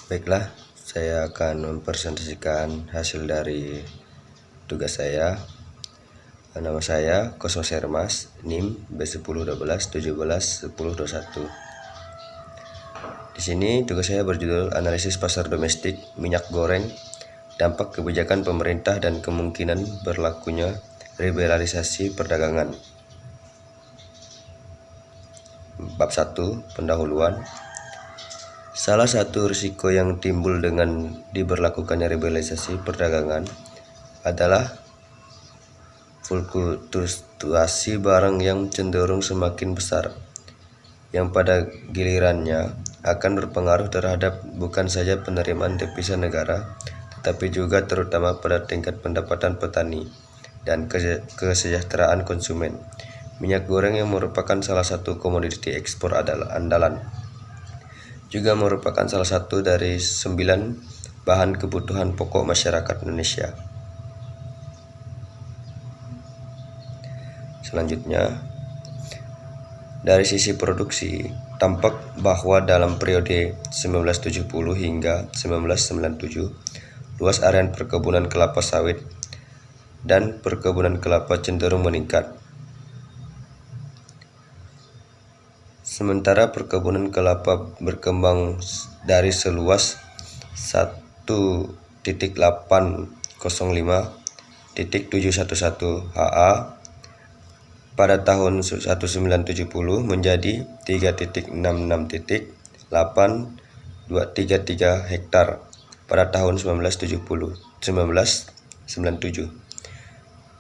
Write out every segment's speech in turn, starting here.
Baiklah, saya akan mempresentasikan hasil dari tugas saya. Nama saya Kosmas Hermas, NIM B1012171021. Di sini tugas saya berjudul Analisis Pasar Domestik Minyak Goreng, Dampak Kebijakan Pemerintah dan Kemungkinan Berlakunya Liberalisasi Perdagangan. Bab 1, Pendahuluan. Salah satu risiko yang timbul dengan diberlakukannya liberalisasi perdagangan adalah fluktuasi barang yang cenderung semakin besar, yang pada gilirannya akan berpengaruh terhadap bukan saja penerimaan devisa negara, tetapi juga terutama pada tingkat pendapatan petani dan kesejahteraan konsumen. Minyak goreng yang merupakan salah satu komoditi ekspor andalan juga merupakan salah satu dari 9 bahan kebutuhan pokok masyarakat Indonesia. Selanjutnya, dari sisi produksi, tampak bahwa dalam periode 1970 hingga 1997, luas area perkebunan kelapa sawit dan perkebunan kelapa cenderung meningkat. Sementara perkebunan kelapa berkembang dari seluas 1.805.711 ha pada tahun 1970 menjadi 3.66.823 hektar pada tahun 1997.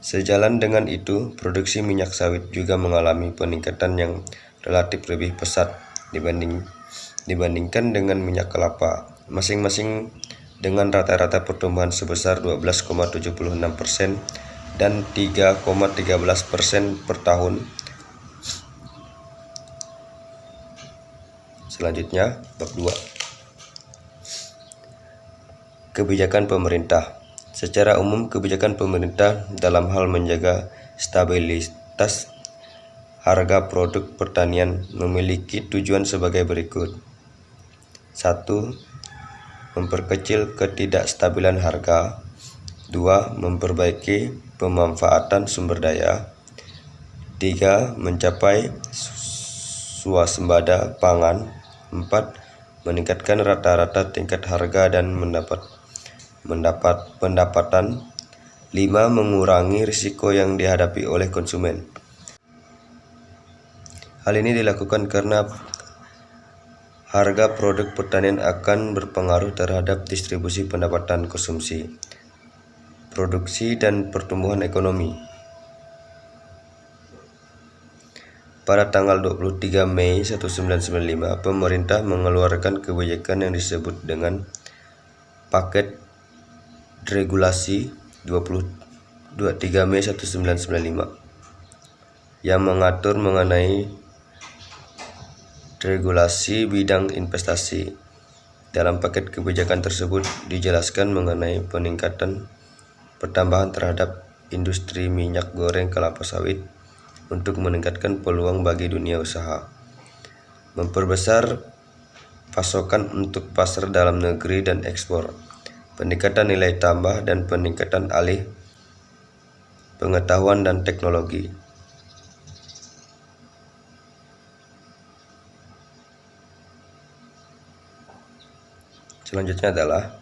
Sejalan dengan itu, produksi minyak sawit juga mengalami peningkatan yang relatif lebih pesat dibandingkan dengan minyak kelapa, masing-masing dengan rata-rata pertumbuhan sebesar 12,76% dan 3,13% per tahun. Selanjutnya, bab 2. Kebijakan pemerintah. Secara umum, kebijakan pemerintah dalam hal menjaga stabilitas harga produk pertanian memiliki tujuan sebagai berikut. 1. Memperkecil ketidakstabilan harga. 2. Memperbaiki pemanfaatan sumber daya. 3. Mencapai swasembada pangan. 4. Meningkatkan rata-rata tingkat harga dan pendapatan. 5. Mengurangi risiko yang dihadapi oleh konsumen. Hal ini dilakukan karena harga produk pertanian akan berpengaruh terhadap distribusi pendapatan konsumsi, produksi, dan pertumbuhan ekonomi. Pada tanggal 23 Mei 1995, pemerintah mengeluarkan kebijakan yang disebut dengan Paket Regulasi 23 Mei 1995 yang mengatur mengenai regulasi bidang investasi. Dalam paket kebijakan tersebut dijelaskan mengenai peningkatan pertambahan terhadap industri minyak goreng kelapa sawit untuk meningkatkan peluang bagi dunia usaha, memperbesar pasokan untuk pasar dalam negeri dan ekspor, peningkatan nilai tambah, dan peningkatan alih pengetahuan dan teknologi. Selanjutnya adalah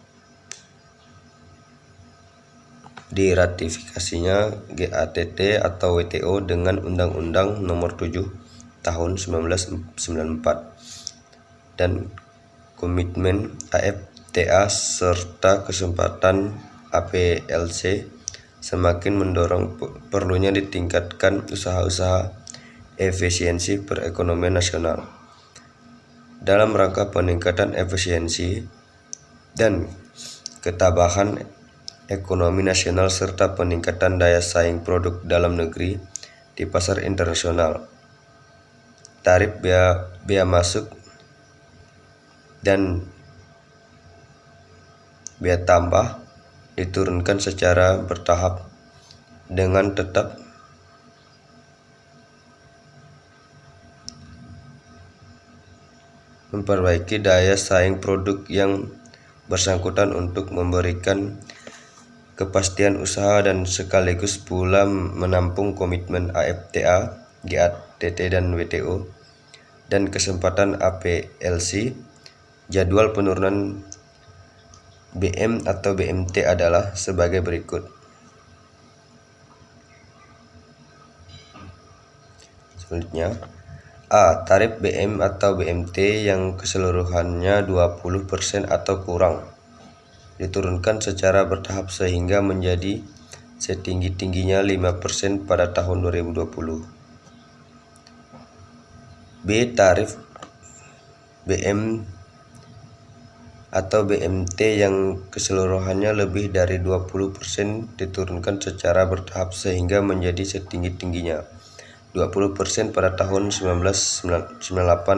diratifikasinya GATT atau WTO dengan Undang-Undang Nomor 7 Tahun 1994 dan Komitmen AFTA serta kesempatan APLC semakin mendorong perlunya ditingkatkan usaha-usaha efisiensi perekonomian nasional. Dalam rangka peningkatan efisiensi dan ketabahan ekonomi nasional serta peningkatan daya saing produk dalam negeri di pasar internasional, tarif bea masuk dan bea tambah diturunkan secara bertahap dengan tetap memperbaiki daya saing produk yang bersangkutan untuk memberikan kepastian usaha dan sekaligus pula menampung komitmen AFTA, GATT dan WTO, dan kesempatan APLC. Jadwal penurunan BM atau BMT adalah sebagai berikut. Selanjutnya, A. Tarif BM atau BMT yang keseluruhannya 20% atau kurang diturunkan secara bertahap sehingga menjadi setinggi-tingginya 5% pada tahun 2020. B. Tarif BM atau BMT yang keseluruhannya lebih dari 20% diturunkan secara bertahap sehingga menjadi setinggi-tingginya 20% pada tahun 1998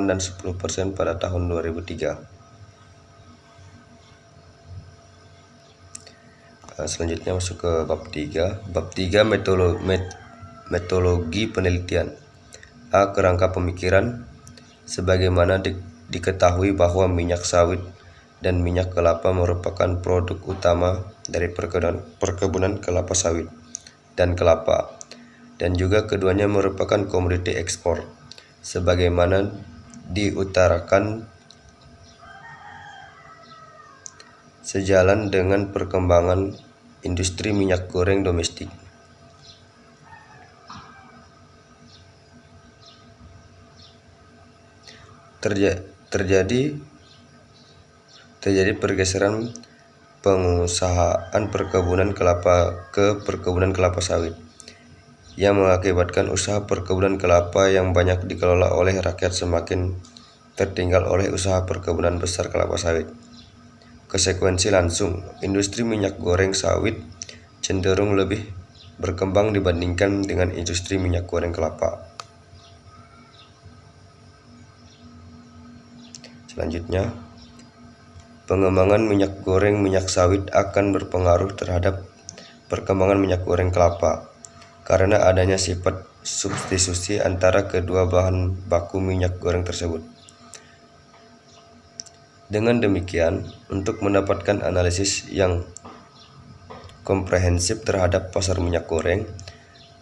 dan 10% pada tahun 2003. Selanjutnya masuk ke bab 3. Bab 3 metodologi penelitian. A. Kerangka pemikiran. Sebagaimana diketahui bahwa minyak sawit dan minyak kelapa merupakan produk utama dari perkebunan kelapa sawit dan kelapa, dan juga keduanya merupakan komoditi ekspor. Sebagaimana diutarakan, sejalan dengan perkembangan industri minyak goreng domestik, terjadi pergeseran pengusahaan perkebunan kelapa ke perkebunan kelapa sawit yang mengakibatkan usaha perkebunan kelapa yang banyak dikelola oleh rakyat semakin tertinggal oleh usaha perkebunan besar kelapa sawit. Konsekuensi langsung, industri minyak goreng sawit cenderung lebih berkembang dibandingkan dengan industri minyak goreng kelapa. Selanjutnya, pengembangan minyak goreng minyak sawit akan berpengaruh terhadap perkembangan minyak goreng kelapa karena adanya sifat substitusi antara kedua bahan baku minyak goreng tersebut. Dengan demikian, untuk mendapatkan analisis yang komprehensif terhadap pasar minyak goreng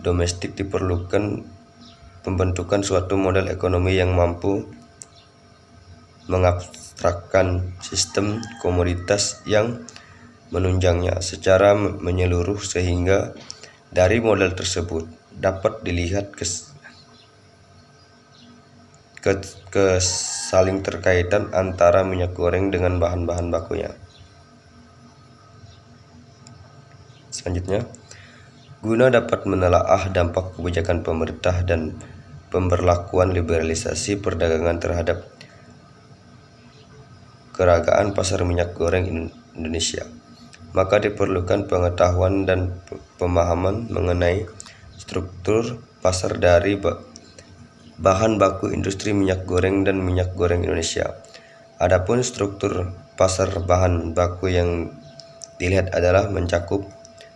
domestik diperlukan pembentukan suatu model ekonomi yang mampu mengabstrakkan sistem komoditas yang menunjangnya secara menyeluruh sehingga dari model tersebut dapat dilihat kesaling terkaitan antara minyak goreng dengan bahan-bahan bakunya. Selanjutnya, guna dapat menelaah dampak kebijakan pemerintah dan pemberlakuan liberalisasi perdagangan terhadap keragaan pasar minyak goreng Indonesia, maka diperlukan pengetahuan dan pemahaman mengenai struktur pasar dari bahan baku industri minyak goreng dan minyak goreng Indonesia. Adapun struktur pasar bahan baku yang dilihat adalah mencakup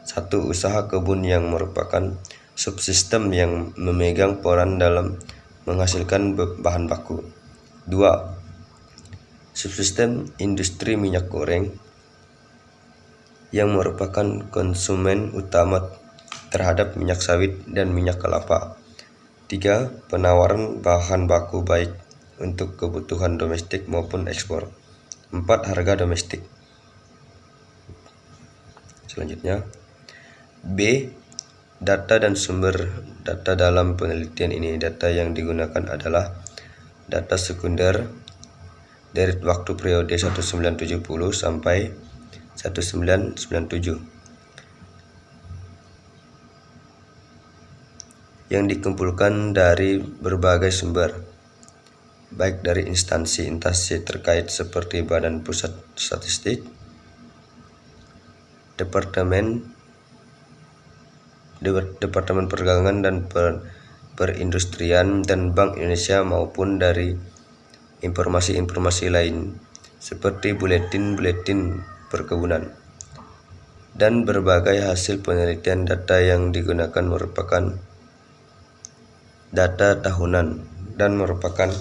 1. Usaha kebun yang merupakan subsistem yang memegang peran dalam menghasilkan bahan baku. 2. Subsistem industri minyak goreng yang merupakan konsumen utama terhadap minyak sawit dan minyak kelapa. 3. Penawaran bahan baku baik untuk kebutuhan domestik maupun ekspor. 4. Harga domestik. Selanjutnya, B. Data dan sumber data dalam penelitian ini. Data yang digunakan adalah data sekunder dari waktu periode 1970 sampai 1997 yang dikumpulkan dari berbagai sumber, baik dari instansi terkait seperti Badan Pusat Statistik, Departemen Perdagangan dan Perindustrian, dan Bank Indonesia, maupun dari informasi-informasi lain seperti buletin-buletin perkebunan. Dan berbagai hasil penelitian data yang digunakan merupakan data tahunan dan merupakan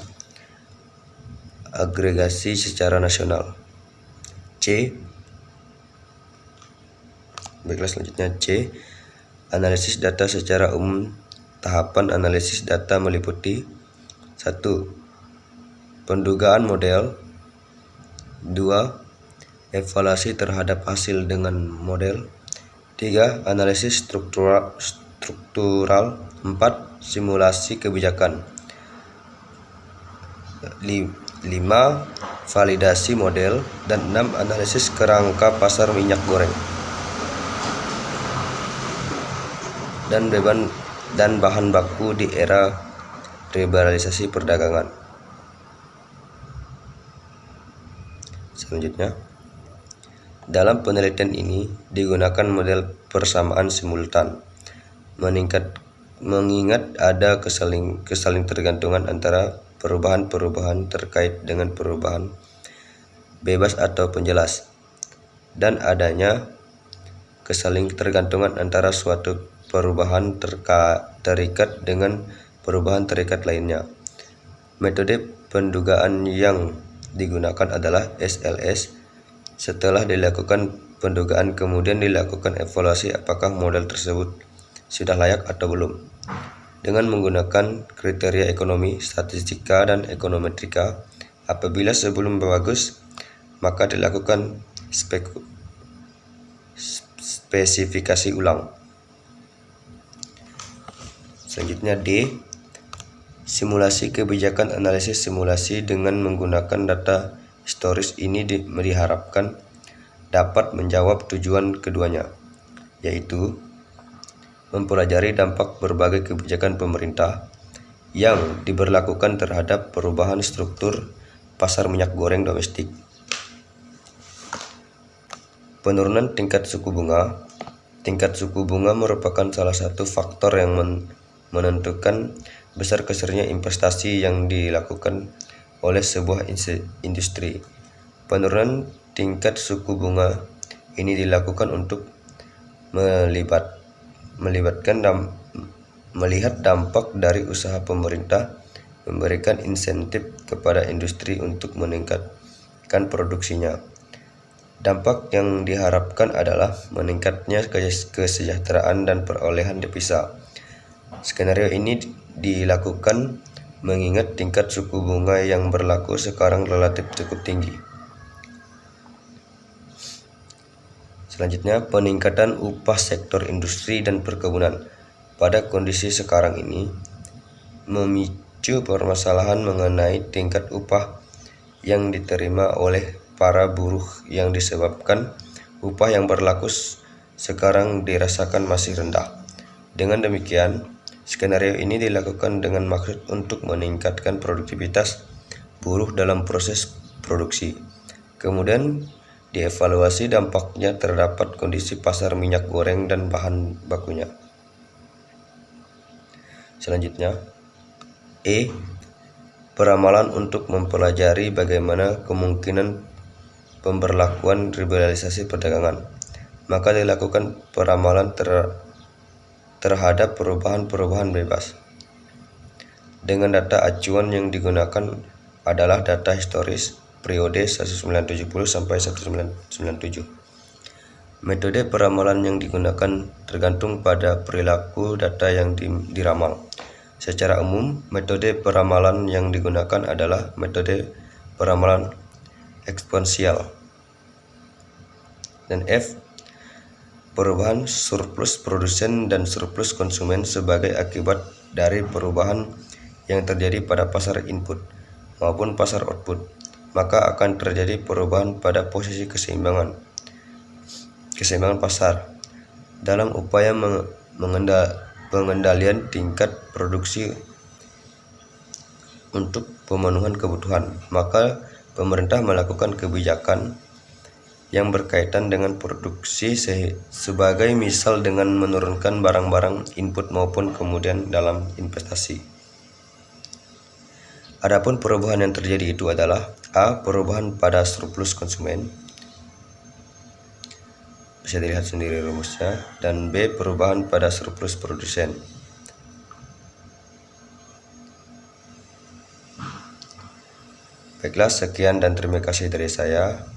agregasi secara nasional. C. Baiklah, selanjutnya C. Analisis data secara umum. Tahapan analisis data meliputi 1. Pendugaan model. 2. Evaluasi terhadap hasil dengan model. 3. Analisis struktural. 4. Simulasi kebijakan. 5. Validasi model. Dan 6. Analisis kerangka pasar minyak goreng dan bahan baku di era liberalisasi perdagangan. Selanjutnya, dalam penelitian ini digunakan model persamaan simultan, mengingat ada kesalingtergantungan antara perubahan-perubahan terkait dengan perubahan bebas atau penjelas, dan adanya kesalingtergantungan antara suatu perubahan terikat dengan perubahan terikat lainnya. Metode pendugaan yang digunakan adalah SLS. Setelah dilakukan pendugaan, kemudian dilakukan evaluasi apakah model tersebut sudah layak atau belum. Dengan menggunakan kriteria ekonomi, statistika, dan ekonometrika, apabila sebelum bagus, maka dilakukan spesifikasi ulang. Selanjutnya D. Simulasi kebijakan. Analisis simulasi dengan menggunakan data historis ini diharapkan dapat menjawab tujuan keduanya, yaitu mempelajari dampak berbagai kebijakan pemerintah yang diberlakukan terhadap perubahan struktur pasar minyak goreng domestik. Penurunan tingkat suku bunga. Tingkat suku bunga merupakan salah satu faktor yang menentukan besar-besarnya investasi yang dilakukan oleh sebuah industri. Penurunan tingkat suku bunga ini dilakukan untuk melihat dampak dari usaha pemerintah memberikan insentif kepada industri untuk meningkatkan produksinya. Dampak yang diharapkan adalah meningkatnya kesejahteraan dan perolehan devisa. Skenario ini dilakukan mengingat tingkat suku bunga yang berlaku sekarang relatif cukup tinggi. Selanjutnya, peningkatan upah sektor industri dan perkebunan. Pada kondisi sekarang ini, memicu permasalahan mengenai tingkat upah yang diterima oleh para buruh yang disebabkan upah yang berlaku sekarang dirasakan masih rendah. Dengan demikian, skenario ini dilakukan dengan maksud untuk meningkatkan produktivitas buruh dalam proses produksi. Kemudian dievaluasi dampaknya terhadap kondisi pasar minyak goreng dan bahan bakunya. Selanjutnya, E. Peramalan untuk mempelajari bagaimana kemungkinan pemberlakuan liberalisasi perdagangan. Maka dilakukan peramalan terhadap perubahan-perubahan bebas. Dengan data acuan yang digunakan adalah data historis periode 1970 sampai 1997. Metode peramalan yang digunakan tergantung pada perilaku data yang diramal. Secara umum, metode peramalan yang digunakan adalah metode peramalan eksponensial. Dan F. Perubahan surplus produsen dan surplus konsumen sebagai akibat dari perubahan yang terjadi pada pasar input maupun pasar output, maka akan terjadi perubahan pada posisi keseimbangan pasar. Dalam upaya pengendalian tingkat produksi untuk pemenuhan kebutuhan, maka pemerintah melakukan kebijakan yang berkaitan dengan produksi sebagai misal dengan menurunkan barang-barang input maupun kemudian dalam investasi. Adapun perubahan yang terjadi itu adalah A. Perubahan pada surplus konsumen, bisa dilihat sendiri rumusnya, dan B. Perubahan pada surplus produsen. Baiklah, sekian dan terima kasih dari saya.